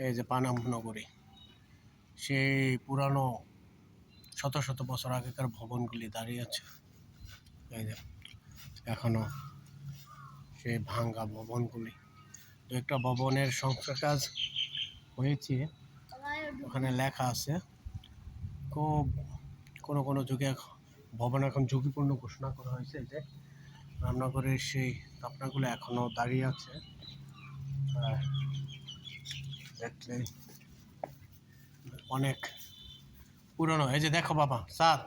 এই যে পানাম নগরী, সেই পুরানো শত শত বছর আগেকার ভবনগুলি দাঁড়িয়ে আছে। এই যে এখনো সেই ভাঙ্গা ভবনগুলি, দু একটা ভবনের সংস্কার কাজ হয়েছে, ওখানে লেখা আছে খুব কোনো কোনো যুগে ভবন এখন ঝুঁকিপূর্ণ ঘোষণা করা হয়েছে। যে রামনগরের সেই স্থাপনাগুলো এখনো দাঁড়িয়ে আছে, দেখলে অনেক পুরনো। এই যে দেখো বাবা সাদ,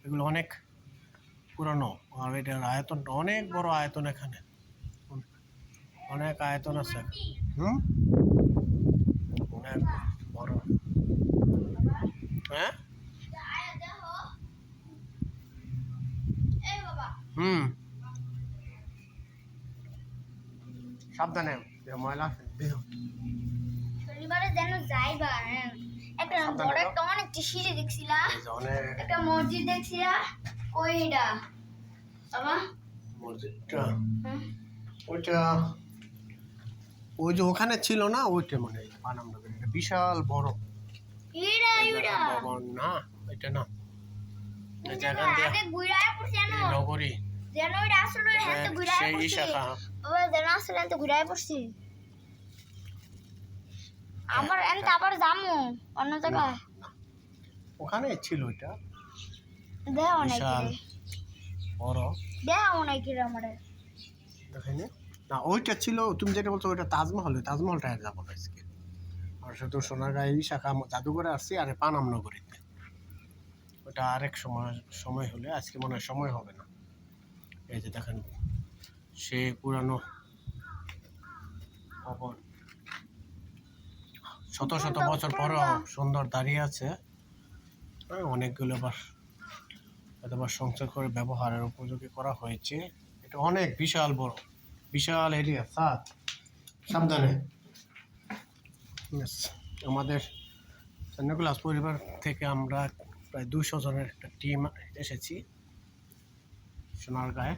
এগুলো অনেক পুরনো, আর এটার আয়তনটা অনেক বড় আয়তন, এখানে অনেক আয়তন আছে। অনেক বড়। হ্যাঁ সাবধানে, ময়লা দেহ যেন যাইবা। একটা বড় একটা অনেক সিঁড়ি দেখছিলা, একটা মসজিদ দেখছিলা। ওইটা বাবা মসজিদটা, ওইটা ওই যে ওখানে ছিল না, ওইটা মানে পানাম নগরী বিশাল বড় ভবন না, এটা না নগরী যেন ওইটা আসলে হ্যাঁ ঘুরায় পড়ছি বাবা, যেন আসলে তো ঘুরায় পড়ছি। আমার এন্ড আবার যামু অন্য জায়গায়, ওখানে ছিল ওইটা দেও নাই বিশাল বড়, দেও নাই কি আমারে দেখেনি না। ওইটা ছিল, তুমি যেটা বলছো ওইটা তাজমহল, তাজমহলটা আর যাবো না আজকে। আর শুধু সোনারগাঁও শাখা জাদুঘরে আসছি, আর পানাম নগরীতে ওটা আরেক সময় হলে, আজকে মনে হয় সময় হবে না। এই যে দেখেন সে পুরানো ভবন, শত শত বছর পরেও সুন্দর দাঁড়িয়ে আছে। অনেকগুলো আবার সংসার করে ব্যবহারের উপযোগী করা হয়েছে। এটা অনেক বিশাল বড়, বিশাল এরিয়া। সাবধানে। আমাদের নিকোলাস পরিবার থেকে আমরা প্রায় 200 জনের একটা টিম এসেছি সোনারগাঁয়ে।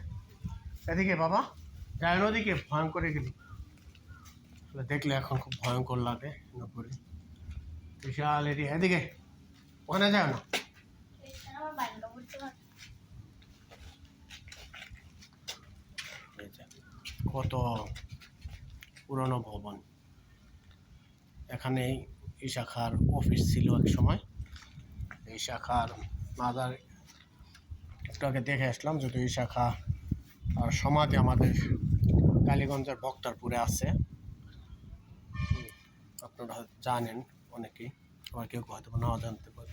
এদিকে বাবা যায় নদীকে ভয়ঙ্কর গেলি, দেখলে এখন খুব ভয়ঙ্কর লাগে। নগরী বিশাল এরিয়া, এদিকে ওখানে যায় না। কত পুরনো ভবন, এখানে এই শাখার অফিস ছিল এক সময়। এই শাখার মাদার একটু আগে দেখে আসলাম, যদি এই শাখা আর সমাধি আমাদের কালীগঞ্জের বক্তারপুরে আছে। আপনারা জানেন অনেকেই, আবার কেউ হয়তো নাও জানতে পারে।